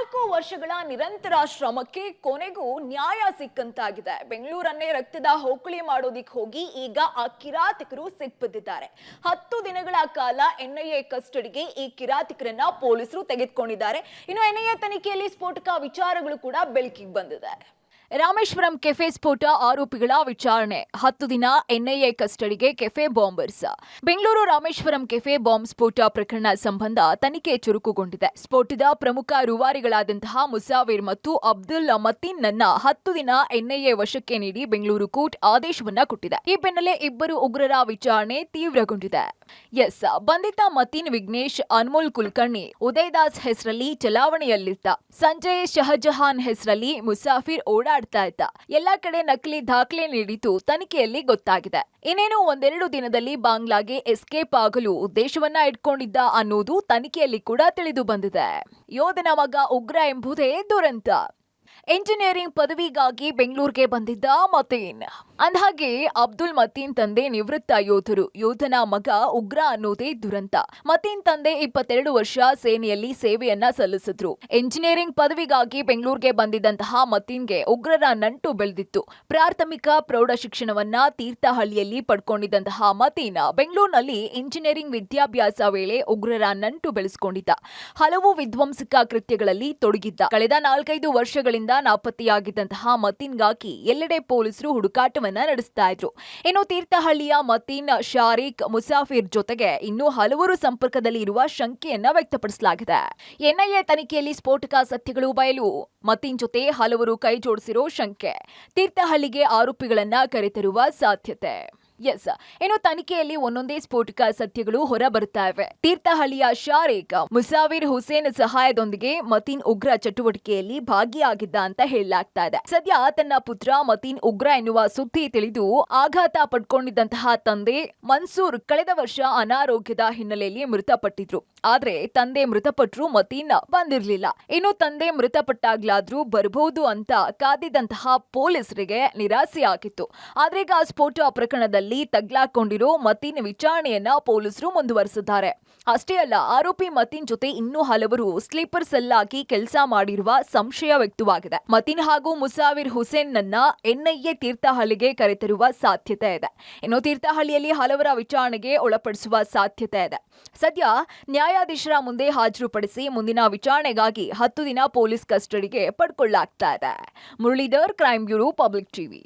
4 ವರ್ಷಗಳ ನಿರಂತರ ಶ್ರಮಕ್ಕೆ ಕೊನೆಗೂ ನ್ಯಾಯ ಸಿಕ್ಕಂತಾಗಿದೆ. ಬೆಂಗಳೂರನ್ನೇ ರಕ್ತದ ಹೊಕ್ಕಳಿ ಮಾಡೋದಿಕ್ ಹೋಗಿ ಈಗ ಆ ಕಿರಾತಕರು ಸಿಕ್ಬಿದ್ದಿದ್ದಾರೆ. 10 ದಿನಗಳ ಕಾಲ ಎನ್ಐಎ ಕಸ್ಟಡಿಗೆ ಈ ಕಿರಾತಕರನ್ನ ಪೊಲೀಸರು ತೆಗೆದುಕೊಂಡಿದ್ದಾರೆ. ಇನ್ನು ಎನ್ಐಎ ತನಿಖೆಯಲ್ಲಿ ಸ್ಫೋಟಕ ವಿಚಾರಗಳು ಕೂಡ ಬೆಳಕಿಗೆ ಬಂದಿದೆ. ರಾಮೇಶ್ವರಂ ಕೆಫೆ ಸ್ಫೋಟ ಆರೋಪಿಗಳ ವಿಚಾರಣೆ 10 ದಿನ ಎನ್ಐಎ ಕಸ್ಟಡಿಗೆ cafe bombers. Bengaluru Rameshwaram cafe bomb ಸ್ಫೋಟ ಪ್ರಕರಣ ಸಂಬಂಧ ತನಿಖೆ ಚುರುಕುಗೊಂಡಿದೆ. ಸ್ಫೋಟದ ಪ್ರಮುಖ ರೂವಾರಿಗಳಾದಂತಹ ಮುಸಾವಿರ್ ಮತ್ತು ಅಬ್ದುಲ್ ಮತೀನ್ ನನ್ನ 10 ದಿನ ಎನ್ಐಎ ವಶಕ್ಕೆ ನೀಡಿ ಬೆಂಗಳೂರು ಕೋರ್ಟ್ ಆದೇಶವನ್ನ ಕೊಟ್ಟಿದೆ. ಈ ಬೆನ್ನಲ್ಲೇ ಇಬ್ಬರು ಉಗ್ರರ ವಿಚಾರಣೆ ತೀವ್ರಗೊಂಡಿದೆ. ಬಂಧಿತ ಮತೀನ್ ವಿಘ್ನೇಶ್ ಅನ್ಮೋಲ್ ಕುಲಕರ್ಣಿ ಉದಯದಾಸ್ ಹೆಸರಲ್ಲಿ ಚಲಾವಣೆಯಲ್ಲಿದ್ದ. ಸಂಜಯ್ ಶಹಜಹಾನ್ ಹೆಸರಲ್ಲಿ ಮುಸಾಫಿರ್ ಓಡಾಡ್ತಾ ಇದ್ದ. ಎಲ್ಲಾ ಕಡೆ ನಕಲಿ ದಾಖಲೆ ನೀಡಿದ್ದು ತನಿಖೆಯಲ್ಲಿ ಗೊತ್ತಾಗಿದೆ. ಇನ್ನೇನು ಒಂದೆರಡು ದಿನದಲ್ಲಿ ಬಾಂಗ್ಲಾಗೆ ಎಸ್ಕೇಪ್ ಆಗಲು ಉದ್ದೇಶವನ್ನ ಇಟ್ಕೊಂಡಿದ್ದ ಅನ್ನೋದು ತನಿಖೆಯಲ್ಲಿ ಕೂಡ ತಿಳಿದು ಬಂದಿದೆ. ಯೋಧನ ಮಗ ಉಗ್ರ ಎಂಬುದೇ ದುರಂತ. ಎಂಜಿನಿಯರಿಂಗ್ ಪದವಿಗಾಗಿ ಬೆಂಗಳೂರಿಗೆ ಬಂದಿದ್ದ ಮತೀನ್. ಅಂದಹಾಗೆ ಅಬ್ದುಲ್ ಮತೀನ್ ತಂದೆ ನಿವೃತ್ತ ಯೋಧರು, ಯೋಧನ ಮಗ ಉಗ್ರ ಅನ್ನೋದೇ ದುರಂತ. ಮತೀನ್ ತಂದೆ 22 ವರ್ಷ ಸೇನೆಯಲ್ಲಿ ಸೇವೆಯನ್ನ ಸಲ್ಲಿಸಿದ್ರು. ಎಂಜಿನಿಯರಿಂಗ್ ಪದವಿಗಾಗಿ ಬೆಂಗಳೂರಿಗೆ ಬಂದಿದ್ದಂತಹ ಮತೀನ್ಗೆ ಉಗ್ರರ ನಂಟು ಬೆಳೆದಿತ್ತು. ಪ್ರಾಥಮಿಕ ಪ್ರೌಢ ಶಿಕ್ಷಣವನ್ನ ತೀರ್ಥಹಳ್ಳಿಯಲ್ಲಿ ಪಡ್ಕೊಂಡಿದ್ದಂತಹ ಮತೀನ್ ಬೆಂಗಳೂರಿನಲ್ಲಿ ಇಂಜಿನಿಯರಿಂಗ್ ವಿದ್ಯಾಭ್ಯಾಸ ವೇಳೆ ಉಗ್ರರ ನಂಟು ಬೆಳೆಸಿಕೊಂಡಿದ್ದ. ಹಲವು ವಿಧ್ವಂಸಕ ಕೃತ್ಯಗಳಲ್ಲಿ ತೊಡಗಿದ್ದ. ಕಳೆದ 4-5 ವರ್ಷಗಳಿಂದ ನಾಪತ್ತೆಯಾಗಿದ್ದಂತಹ ಮತೀನ್ಗಾಗಿ ಎಲ್ಲೆಡೆ ಪೊಲೀಸರು ಹುಡುಕಾಟವನ್ನ ನಡೆಸ್ತಾ ಇದ್ರು. ಇನ್ನು ತೀರ್ಥಹಳ್ಳಿಯ ಮತೀನ್, ಶಾರೀಕ್, ಮುಸಾಫಿರ್ ಜೊತೆಗೆ ಇನ್ನೂ ಹಲವರು ಸಂಪರ್ಕದಲ್ಲಿ ಇರುವ ಶಂಕೆಯನ್ನ ವ್ಯಕ್ತಪಡಿಸಲಾಗಿದೆ. ಎನ್ಐಎ ತನಿಖೆಯಲ್ಲಿ ಸ್ಫೋಟಕ ಸತ್ಯಗಳು ಬಯಲು. ಮತೀನ್ ಜೊತೆ ಹಲವರು ಕೈ ಜೋಡಿಸಿರೋ ಶಂಕೆ. ತೀರ್ಥಹಳ್ಳಿಗೆ ಆರೋಪಿಗಳನ್ನ ಕರೆತರುವ ಸಾಧ್ಯತೆ. ಇನ್ನು ತನಿಖೆಯಲ್ಲಿ ಒಂದೊಂದೇ ಸ್ಫೋಟಕ ಸತ್ಯಗಳು ಹೊರ ಬರ್ತಾ ಇವೆ. ತೀರ್ಥಹಳ್ಳಿಯ ಶಾರೀಕ್ ಮುಸಾವಿರ್ ಹುಸೇನ್ ಸಹಾಯದೊಂದಿಗೆ ಮತೀನ್ ಉಗ್ರ ಚಟುವಟಿಕೆಯಲ್ಲಿ ಭಾಗಿಯಾಗಿದ್ದ ಅಂತ ಹೇಳಲಾಗ್ತಾ ಇದೆ. ಸದ್ಯ ತನ್ನ ಪುತ್ರ ಮತೀನ್ ಉಗ್ರ ಎನ್ನುವ ಸುದ್ದಿ ತಿಳಿದು ಆಘಾತ ಪಡ್ಕೊಂಡಿದ್ದಂತಹ ತಂದೆ ಮನ್ಸೂರ್ ಕಳೆದ ವರ್ಷ ಅನಾರೋಗ್ಯದ ಹಿನ್ನೆಲೆಯಲ್ಲಿ ಮೃತಪಟ್ಟಿದ್ರು. ಆದ್ರೆ ತಂದೆ ಮೃತಪಟ್ಟರು, ಮತೀನ್ ಬಂದಿರಲಿಲ್ಲ. ಇನ್ನು ತಂದೆ ಮೃತಪಟ್ಟಾಗ್ಲಾದ್ರೂ ಬರಬಹುದು ಅಂತ ಕಾದಿದ್ದಂತಹ ಪೊಲೀಸರಿಗೆ ನಿರಾಸೆಯಾಗಿತ್ತು. ಆದ್ರೆ ಈಗ ಸ್ಫೋಟ ಪ್ರಕರಣದಲ್ಲಿ ತಗ್ಲಾಕೊಂಡಿರೋ ಮತೀನ್ ವಿಚಾರಣೆಯನ್ನ ಪೊಲೀಸರು ಮುಂದುವರೆಸಿದ್ದಾರೆ. ಅಷ್ಟೇ ಅಲ್ಲ, ಆರೋಪಿ ಮತೀನ್ ಜೊತೆ ಇನ್ನೂ ಹಲವರು ಸ್ಲೀಪರ್ ಸೆಲ್ ಆಗಿ ಕೆಲಸ ಮಾಡಿರುವ ಸಂಶಯ ವ್ಯಕ್ತವಾಗಿದೆ. ಮತೀನ್ ಹಾಗೂ ಮುಸಾವಿರ್ ಹುಸೇನ್ ನನ್ನ ಎನ್ಐಎ ತೀರ್ಥಹಳ್ಳಿಗೆ ಕರೆತರುವ ಸಾಧ್ಯತೆ ಇದೆ. ಇನ್ನು ತೀರ್ಥಹಳ್ಳಿಯಲ್ಲಿ ಹಲವರ ವಿಚಾರಣೆಗೆ ಒಳಪಡಿಸುವ ಸಾಧ್ಯತೆ ಇದೆ. ಸದ್ಯ ನ್ಯಾಯಾಧೀಶರ ಮುಂದೆ ಹಾಜರುಪಡಿಸಿ ಮುಂದಿನ ವಿಚಾರಣೆಗಾಗಿ 10 ದಿನ ಪೊಲೀಸ್ ಕಸ್ಟಡಿಗೆ ಪಡ್ಕೊಳ್ಳಲಾಗ್ತಾ ಇದೆ. Muralidhar, crime bureau, public TV.